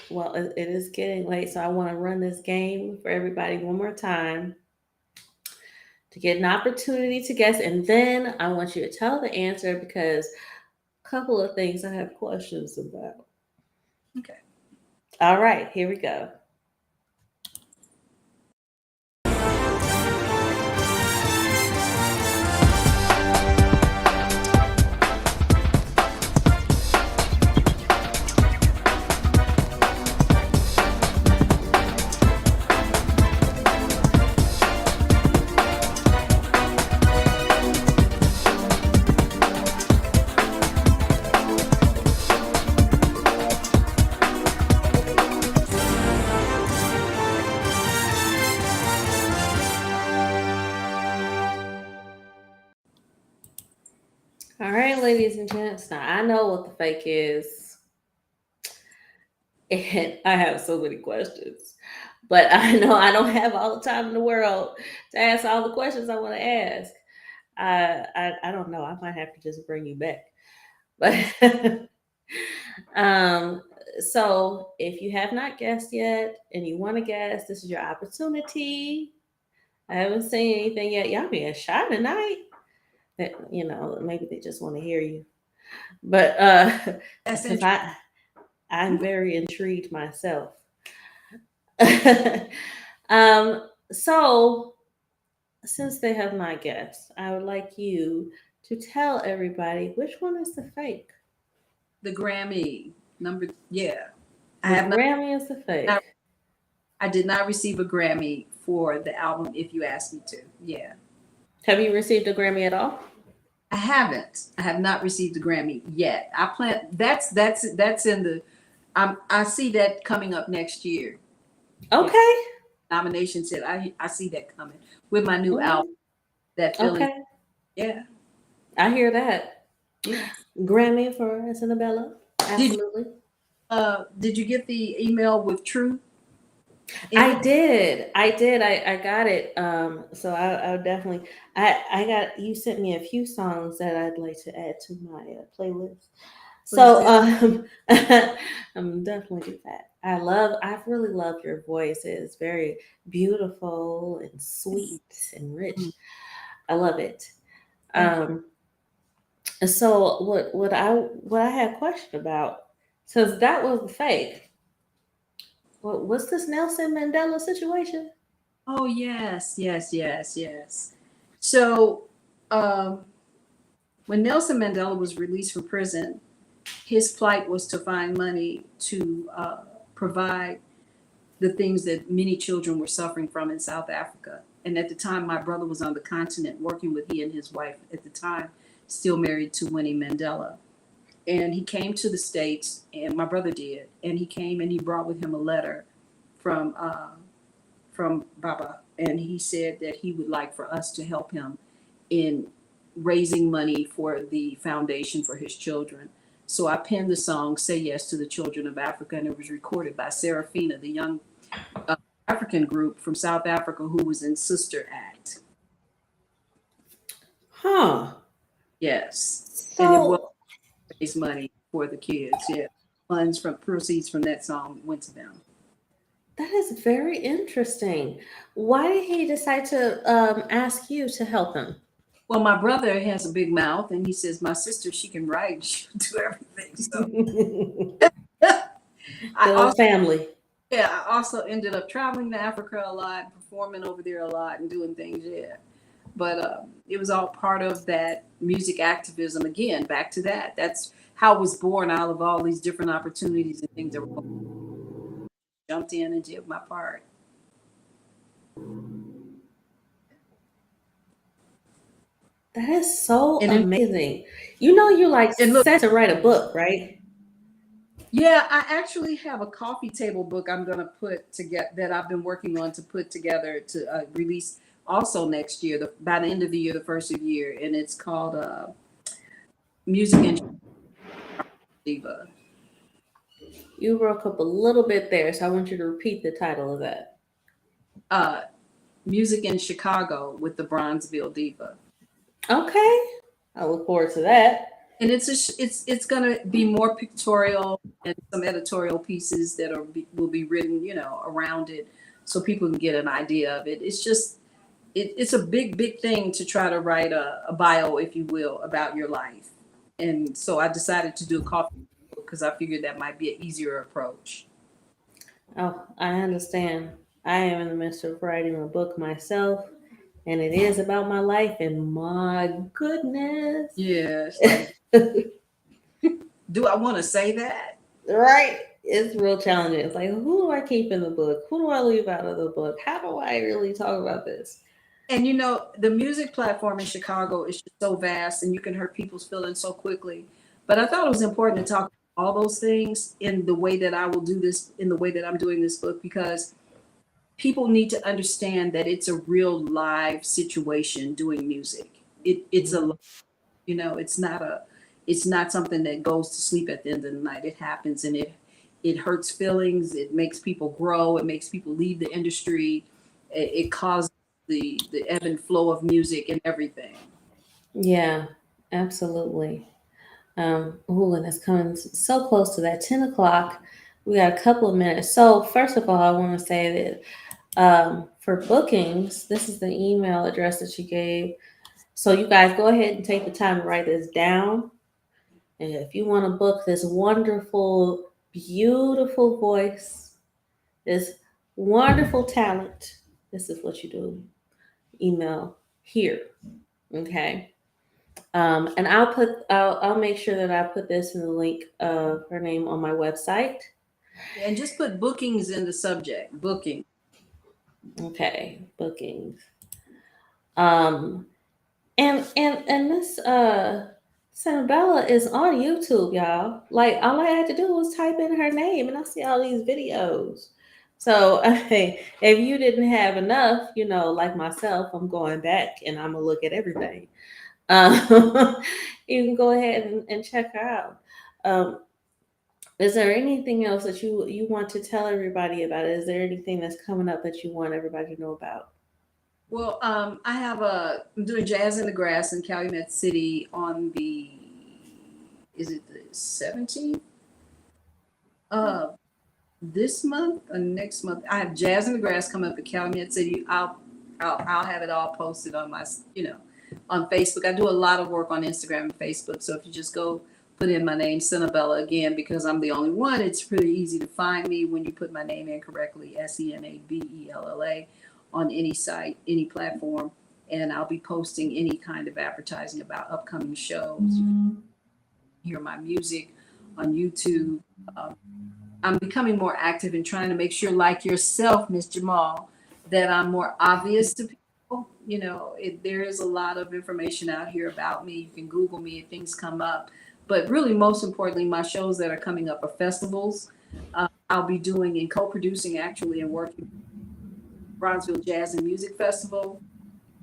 well, it is getting late, so I want to run this game for everybody one more time to get an opportunity to guess, and then I want you to tell the answer because a couple of things I have questions about. Okay. All right, here we go. All right, ladies and gents. Now I know what the fake is, and I have so many questions, but I know I don't have all the time in the world to ask all the questions I want to ask. I don't know. I might have to just bring you back. But um, so if you have not guessed yet and you want to guess, this is your opportunity. I haven't seen anything yet. Y'all being shy tonight. That maybe they just want to hear you. But That's because interesting. I'm very intrigued myself. So since they have not guessed, I would like you to tell everybody which one is the fake. The Grammy number, yeah. I The have not, Grammy is the fake. I did not receive a Grammy for the album if you asked me to. Yeah. Have you received a Grammy at all? I haven't. I have not received a Grammy yet. I plan that's in the I see that coming up next year. Yeah. Okay. Nomination said I see that coming with my new Mhm. album. That feeling. Okay. Yeah. I hear that. Yeah. Grammy for Senabella. Did Absolutely. did you get the email with True in I it? did. I did. I got it. So I'll definitely. I got. You sent me a few songs that I'd like to add to my playlist. Please So do. I'm definitely do that. I've really loved your voice. It's very beautiful and sweet and rich. Mm, I love it. thank you. Um, so what I had a question about, since that was the fake, what's this Nelson Mandela situation? Oh yes, yes, yes, yes. So um, when Nelson Mandela was released from prison, his plight was to find money to provide the things that many children were suffering from in South Africa. And at the time, my brother was on the continent working with he and his wife at the time, still married to Winnie Mandela. And he came to the States, and my brother did. And he came and he brought with him a letter from Baba, and he said that he would like for us to help him in raising money for the foundation for his children. So I penned the song "Say Yes to the Children of Africa," and it was recorded by Serafina, the young uh, African group from South Africa who was in Sister Act. Huh. Yes, and it will So raise money for the kids. Yeah, funds from proceeds from that song went to them. that is very interesting. Why did he decide to ask you to help him? Well, my brother has a big mouth, and he says my sister, she can write, she'll do everything. So I Good also, old family. yeah, I also ended up traveling to Africa a lot, performing over there a lot, and doing things. Yeah, but it was all part of that music activism. Again, back to that. That's how it was born out of all these different opportunities and things that were jumped in and did my part. That is so And then, amazing. You know, you like and look, set to write a book, right? yeah, I actually have a coffee table book I'm going to put together that I've been working on to put together to release also next year, by the end of the year, the first of the year, and it's called Music and Diva. You broke up a little bit there, so I want you to repeat the title of that. Uh, Music in Chicago with the Bronzeville Diva. Okay. I look forward to that. And it's going to be more pictorial and some editorial pieces that will be written, around it, so people can get an idea of it. It's just it's a big thing to try to write a bio, if you will, about your life. And so I decided to do a coffee book because I figured that might be an easier approach. Oh, I understand. I am in the midst of writing a book myself, and it is about my life, and my goodness. Yeah, it's like, do I want to say that? Right? It's real challenging. It's like, who do I keep in the book? Who do I leave out of the book? How do I really talk about this? And the music platform in Chicago is just so vast, and you can hurt people's feelings so quickly. But I thought it was important to talk about all those things in the way that I will do this, in the way that I'm doing this book, because people need to understand that it's a real live situation doing music. It's a, it's not something that goes to sleep at the end of the night. It happens, and it hurts feelings. It makes people grow. It makes people leave the industry. It causes the ebb and flow of music and everything. Yeah, absolutely. Oh, and it's coming so close to that 10 o'clock. We got a couple of minutes. So, first of all, I want to say that for bookings, this is the email address that you gave. So, you guys go ahead and take the time to write this down. And if you want to book this wonderful, beautiful voice, this wonderful talent, this is what you do. Email here. Okay. And I'll make sure that I put this in the link of her name on my website. And just put bookings in the subject. Booking. Okay, bookings. Um, and this Senabella is on YouTube, y'all. Like all I had to do was type in her name, and I see all these videos. So if you didn't have enough, like myself, I'm going back and I'm gonna look at everything. You can go ahead and check her out. Um, is there anything else that you want to tell everybody about? Is there anything that's coming up that you want everybody to know about? Well, I'm doing Jazz in the Grass in Calumet City on is it the 17th of this month or next month? I have Jazz in the Grass coming up at Calumet City. I'll have it all posted on my, on Facebook. I do a lot of work on Instagram and Facebook. So if you just go put in my name, Senabella, again, because I'm the only one, it's pretty easy to find me when you put my name in correctly, Senabella, on any site, any platform. And I'll be posting any kind of advertising about upcoming shows. You can hear my music on YouTube. Um, I'm becoming more active in trying to make sure, like yourself, Miss Jamal, that I'm more obvious to people. There is a lot of information out here about me. You can Google me and things come up. But really, most importantly, my shows that are coming up are festivals. I'll be doing and co-producing, actually, and working Bronzeville Jazz and Music Festival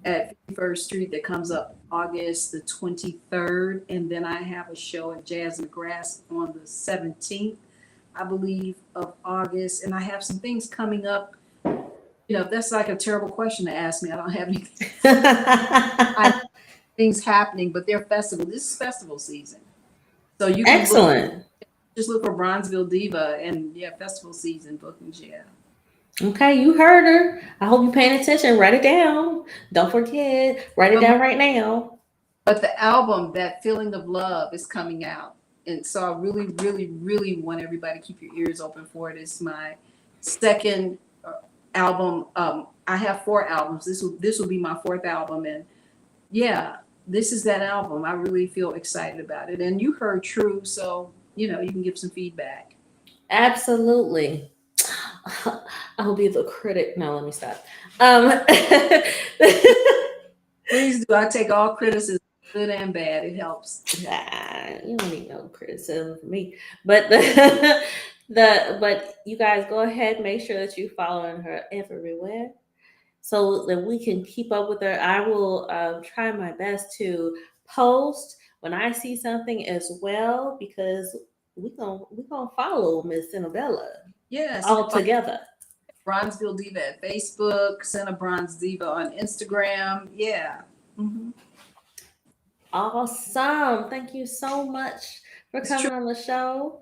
at 51st Street that comes up August the 23rd. And then I have a show at Jazz in the Grass on the 17th, I believe, of August. And I have some things coming up. That's like a terrible question to ask me. I don't have anything. I have things happening, but they're festival. This is festival season. So you can Excellent. just look for Bronzeville Diva and festival season bookings. Yeah. Okay, you heard her. I hope you're paying attention. Write it down. Don't forget. Write it But down right now. But the album, That Feeling of Love, is coming out. And so I really, really, really want everybody to keep your ears open for it. It's my second album. I have 4 albums. This will be my 4th album. And yeah, this is that album. I really feel excited about it. And you heard True, so you can give some feedback. Absolutely. I'll be the critic. No, let me stop. Um, Please do. I take all criticism, good and bad. It helps. you don't need no criticism from me. But but you guys go ahead, make sure that you following her everywhere so that we can keep up with her. I will try my best to post when I see something as well, because we gonna follow Miss Senabella Yes. all together. Bronzeville Diva at Facebook, Bronze Diva on Instagram. Yeah. Mm-hmm. Awesome. Thank you so much for coming on the show.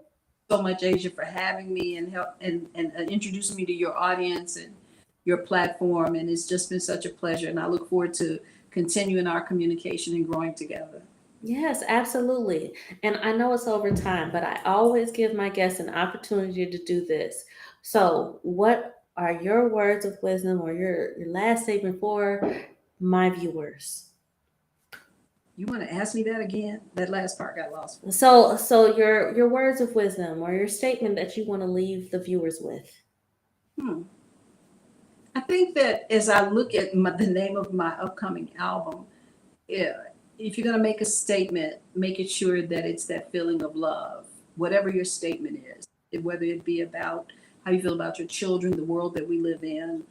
So much, Asia, for having me and help and introducing me to your audience and your platform. And it's just been such a pleasure. And I look forward to continuing our communication and growing together. Yes, absolutely. And I know it's over time, but I always give my guests an opportunity to do this. So, what are your words of wisdom or your last statement for my viewers? You want to ask me that again? That last part got lost. So your words of wisdom or your statement that you want to leave the viewers with. I think that as I look at the name of my upcoming album, if you're going to make a statement, make it sure that it's that feeling of love, whatever your statement is, whether it be about how you feel about your children, the world that we live in,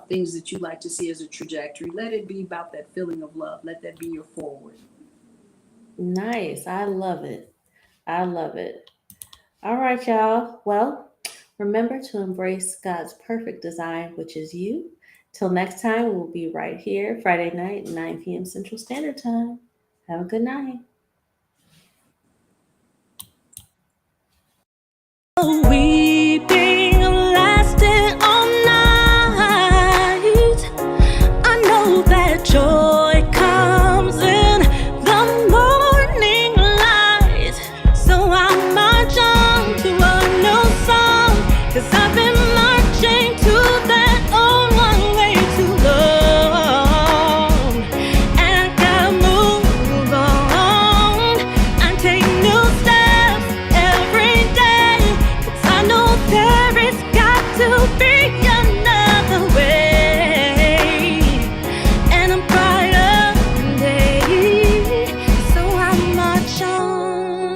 things that you like to see as a trajectory. Let it be about that feeling of love. Let that be your forward. Nice. I love it. I love it. All right, y'all. Well, remember to embrace God's perfect design, which is you. Till next time, we'll be right here Friday night, 9 p.m. Central Standard Time. Have a good night. Weeping lasted all night. I know that joy comes in the morning light. So I march on to a new song, 'cause I've been marching to that old one way too long. And I gotta move on and take new steps every day. I know there is got to be